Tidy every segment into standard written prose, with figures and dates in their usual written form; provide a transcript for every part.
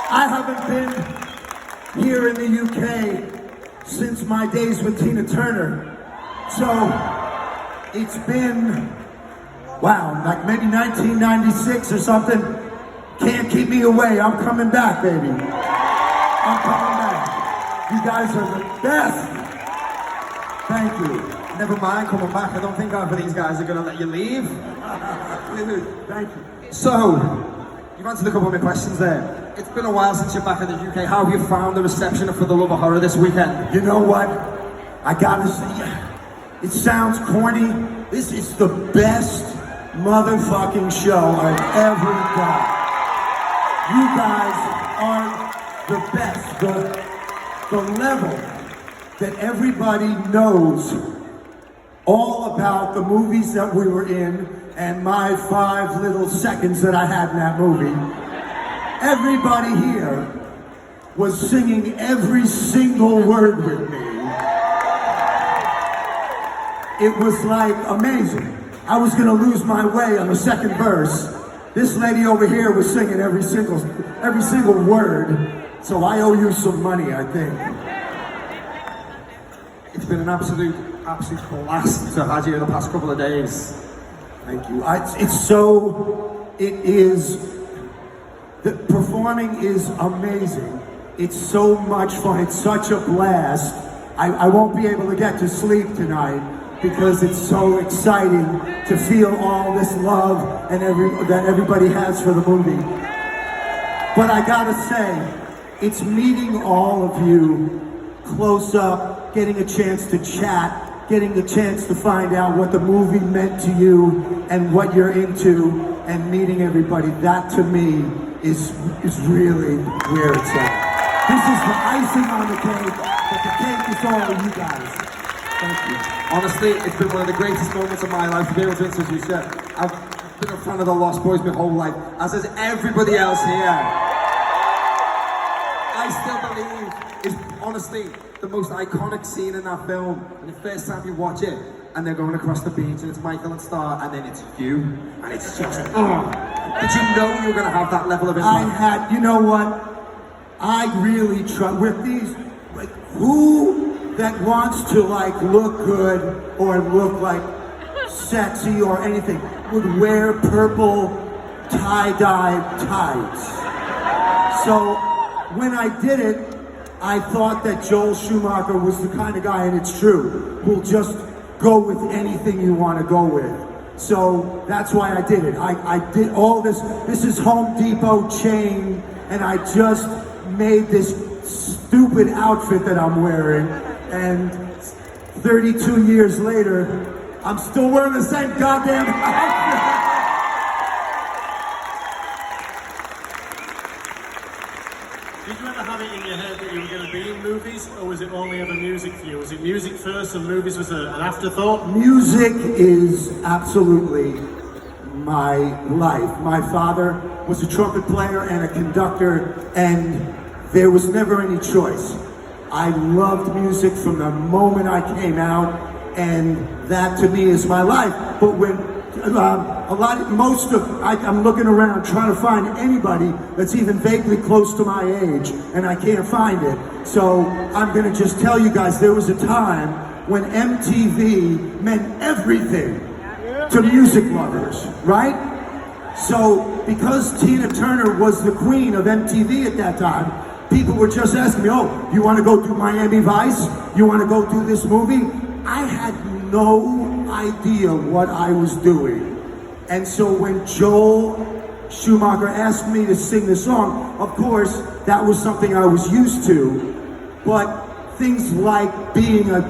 I haven't been here in the UK since my days with Tina Turner. So it's been, wow, like maybe 1996 or something. Can't keep me away. I'm coming back, baby. I'm coming back. You guys are the best. Thank you. Never mind coming back. I don't think either of these guys are going to let you leave. Thank you. So, you've answered a couple of my questions there. It's been a while since you're back in the UK. How have you found the reception for The Love of Horror this weekend? You know what? I gotta say, it sounds corny. This is the best motherfucking show I've ever done. You guys are the best. The level that everybody knows all about the movies that we were in and my 5 little seconds that I had in that movie. Everybody here was singing every single word with me. It was like amazing. I was gonna lose my way on the second verse. This lady over here was singing every single word. So I owe you some money, I think. It's been an absolute blast to have you in the past couple of days. Thank you. The performing is amazing. It's so much fun. It's such a blast. I won't be able to get to sleep tonight because it's so exciting to feel all this love and that everybody has for the movie. But I gotta say, it's meeting all of you close up, getting a chance to chat, getting a chance to find out what the movie meant to you and what you're into, and meeting everybody. That to me is really where it's at. This is the icing on the cake, but the cake is all of you guys. Thank you. Honestly, it's been one of the greatest moments of my life to be able to introduce you. I've been a fan of the Lost Boys my whole life, as is everybody else here. I still believe it's honestly the most iconic scene in that film. And the first time you watch it, and they're going across the beach, and it's Michael and Star, and then it's you, and it's just, did you know you were going to have that level of impact? You know what? I really try, with these, like, who that wants to like look good or look like sexy or anything would wear purple tie-dye tights? So when I did it, I thought that Joel Schumacher was the kind of guy, and it's true, who'll just go with anything you want to go with. So that's why I did it. I did all this. This is Home Depot chain, and I just made this stupid outfit that I'm wearing, and 32 years later, I'm still wearing the same goddamn outfit. Did you ever have it in your head that you were going to be in movies, or was it only ever music for you? Was it music first and movies was an afterthought? Music is absolutely my life. My father was a trumpet player and a conductor, and there was never any choice. I loved music from the moment I came out, and that to me is my life. But when I'm looking around trying to find anybody that's even vaguely close to my age, and I can't find it. So I'm gonna just tell you guys, there was a time when MTV meant everything to music lovers, right? So because Tina Turner was the queen of MTV at that time, people were just asking me, oh, you wanna go do Miami Vice? You wanna go do this movie? I had no idea what I was doing. And so when Joel Schumacher asked me to sing the song, of course, that was something I was used to. But things like being a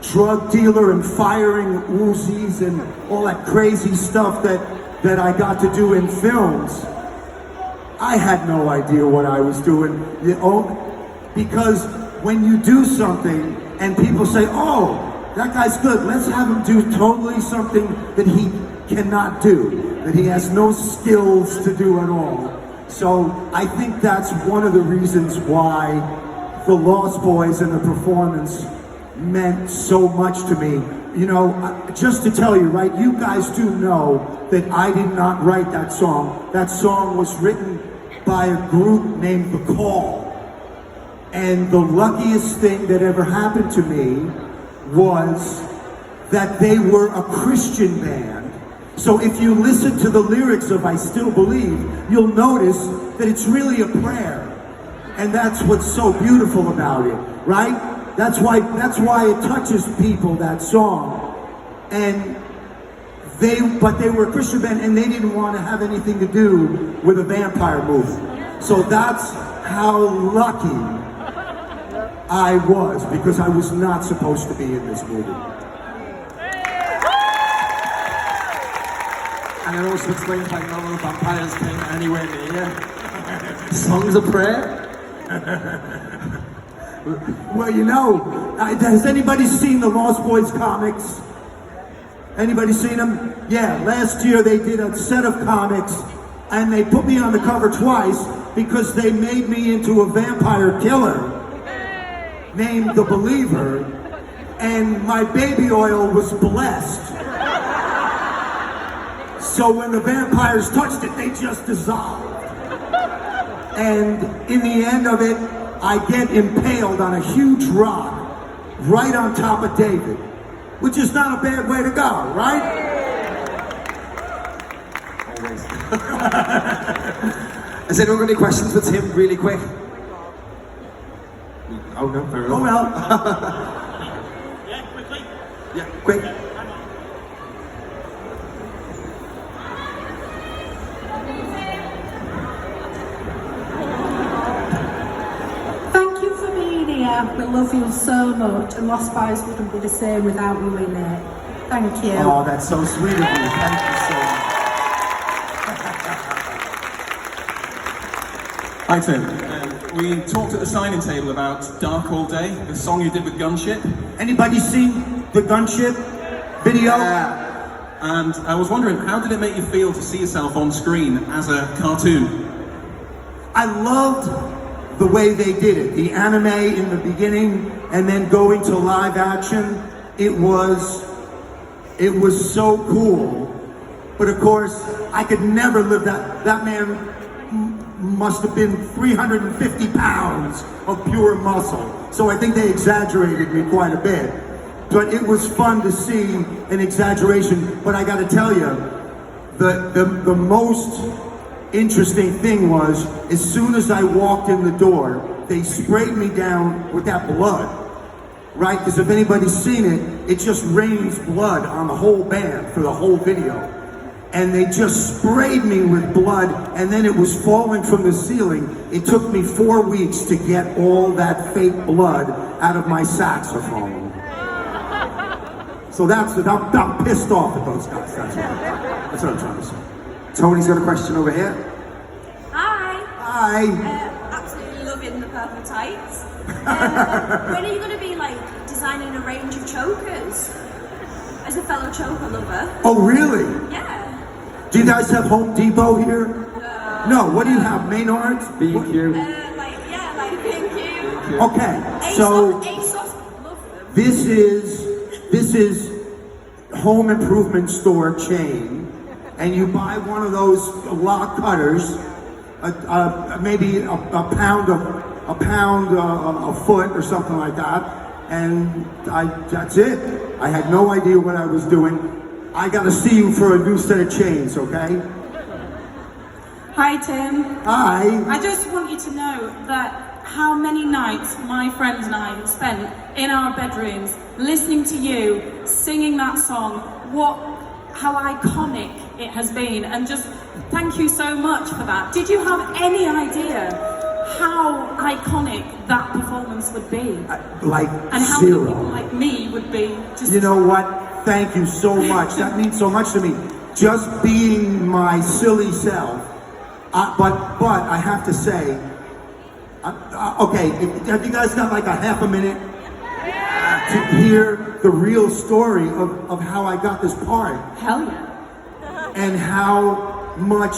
drug dealer and firing Uzis and all that crazy stuff that I got to do in films, I had no idea what I was doing. Because when you do something and people say, oh, that guy's good, let's have him do totally something that he cannot do, that he has no skills to do at all. So I think that's one of the reasons why the Lost Boys and the performance meant so much to me. You know, just to tell you, right, you guys do know that I did not write that song. That song was written by a group named The Call. And the luckiest thing that ever happened to me was that they were a Christian band. So if you listen to the lyrics of I Still Believe, you'll notice that it's really a prayer. And that's what's so beautiful about it, right? That's why it touches people, that song. And but they were a Christian band and they didn't want to have anything to do with a vampire movie. So that's how lucky I was, because I was not supposed to be in this movie. And it also explains why none of the vampires came anywhere near. Songs of prayer? Well, you know, has anybody seen the Lost Boys comics? Anybody seen them? Yeah, last year they did a set of comics and they put me on the cover twice because they made me into a vampire killer named The Believer, and my baby oil was blessed. So when the vampires touched it, they just dissolved. And in the end of it, I get impaled on a huge rock right on top of David, which is not a bad way to go, right? Always. Has anyone got any questions for Tim, really quick? Oh no, fair enough. Oh well. Yeah, quickly. Yeah, quick. Thank you for being here. We love you so much, and Lost Boys wouldn't be the same without you in it. Thank you. Oh, that's so sweet of you. Thank you so much. Hi Tim. We talked at the signing table about Dark All Day, the song you did with Gunship. Anybody seen the Gunship video? And I was wondering, how did it make you feel to see yourself on screen as a cartoon? I loved the way they did it. The anime in the beginning and then going to live action. It was so cool. But of course, I could never live that man must have been 350 pounds of pure muscle. So I think they exaggerated me quite a bit. But it was fun to see an exaggeration. But I gotta tell you, the most interesting thing was, as soon as I walked in the door, they sprayed me down with that blood, right? Because if anybody's seen it, it just rains blood on the whole band for the whole video. And they just sprayed me with blood, and then it was falling from the ceiling. It took me 4 weeks to get all that fake blood out of my saxophone. So I'm pissed off at those guys. That's what I'm trying to say. Tony's got a question over here. Hi. Hi. Absolutely loving the purple tights. When are you going to be designing a range of chokers? As a fellow choker lover. Oh, really? Yeah. Do you guys have Home Depot here? No. What do you have? Maynard's? B&Q. Thank you. Okay. So ASOS, love them. this is home improvement store chain, and you buy one of those lock cutters, maybe a pound a foot or something like that, and that's it. I had no idea what I was doing. I gotta see you for a new set of chains, okay? Hi, Tim. Hi. I just want you to know that how many nights my friends and I spent in our bedrooms listening to you singing that song, how iconic it has been, and just thank you so much for that. Did you have any idea how iconic that performance would be? And how zero. many people like me would be just... You know what? Thank you so much. That means so much to me. Just being my silly self. But I have to say, okay, have you guys got a half a minute to hear the real story of how I got this part? Hell yeah. And how much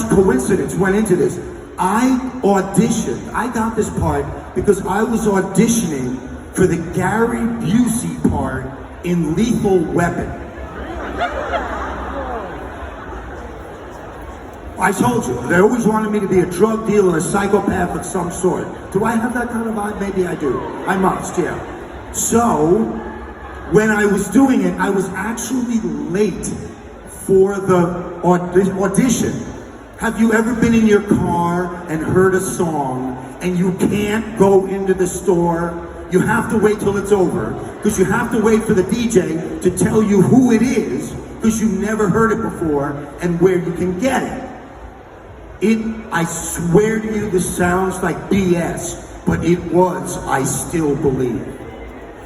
coincidence went into this. I auditioned. I got this part because I was auditioning for the Gary Busey part in Lethal Weapon. I told you, they always wanted me to be a drug dealer, a psychopath of some sort. Do I have that kind of vibe? Maybe I do. I must, yeah. So, when I was doing it, I was actually late for the audition. Have you ever been in your car and heard a song and you can't go into the store? You have to wait till it's over because you have to wait for the DJ to tell you who it is because you never heard it before and where you can get it. I swear to you, this sounds like BS, but it was I Still Believe.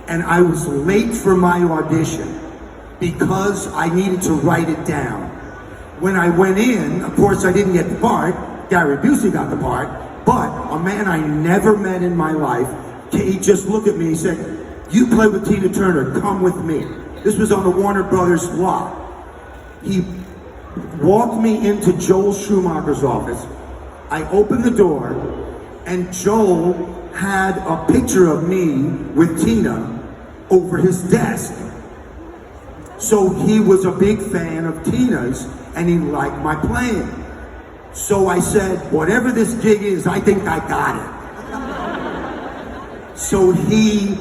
And I was late for my audition because I needed to write it down. When I went in, of course I didn't get the part, Gary Busey got the part, but a man I never met in my life, he just looked at me and said, "You play with Tina Turner, come with me." This was on the Warner Brothers lot. He walked me into Joel Schumacher's office. I opened the door, and Joel had a picture of me with Tina over his desk. So he was a big fan of Tina's, and he liked my playing. So I said, whatever this gig is, I think I got it. So it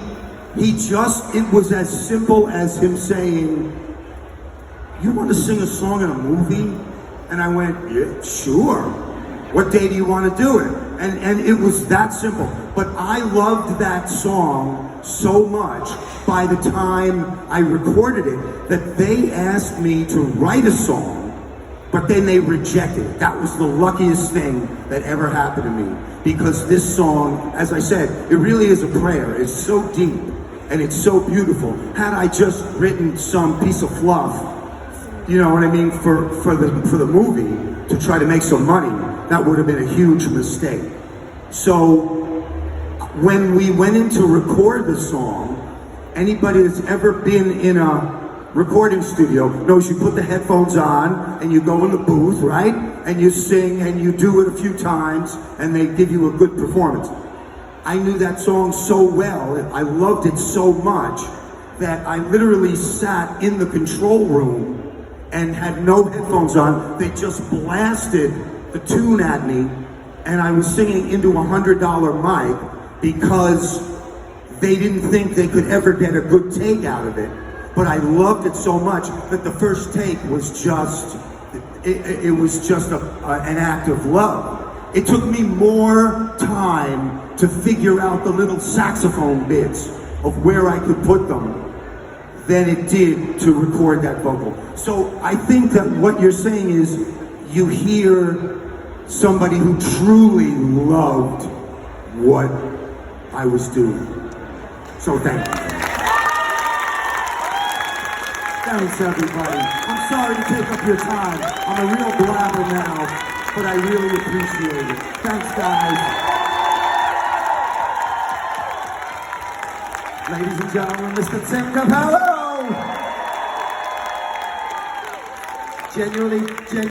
was as simple as him saying, "You want to sing a song in a movie?" And I went, "Yeah, sure. What day do you want to do it?" And it was that simple. But I loved that song so much by the time I recorded it that they asked me to write a song, but then they rejected it. That was the luckiest thing that ever happened to me. Because this song, as I said, it really is a prayer. It's so deep and it's so beautiful. Had I just written some piece of fluff, you know what I mean, for the movie to try to make some money, that would have been a huge mistake. So when we went in to record the song, anybody that's ever been in a recording studio knows you put the headphones on and you go in the booth, right? And you sing and you do it a few times and they give you a good performance. I knew that song so well, I loved it so much that I literally sat in the control room and had no headphones on. They just blasted the tune at me and I was singing into a $100 mic because they didn't think they could ever get a good take out of it. But I loved it so much that the first take was just, it was just an act of love. It took me more time to figure out the little saxophone bits of where I could put them than it did to record that vocal. So I think that what you're saying is you hear somebody who truly loved what I was doing. So thank you. Thanks, everybody. I'm sorry to take up your time. I'm a real blabber now, but I really appreciate it. Thanks, guys. Ladies and gentlemen, Mr. Tim Cappello! Genuinely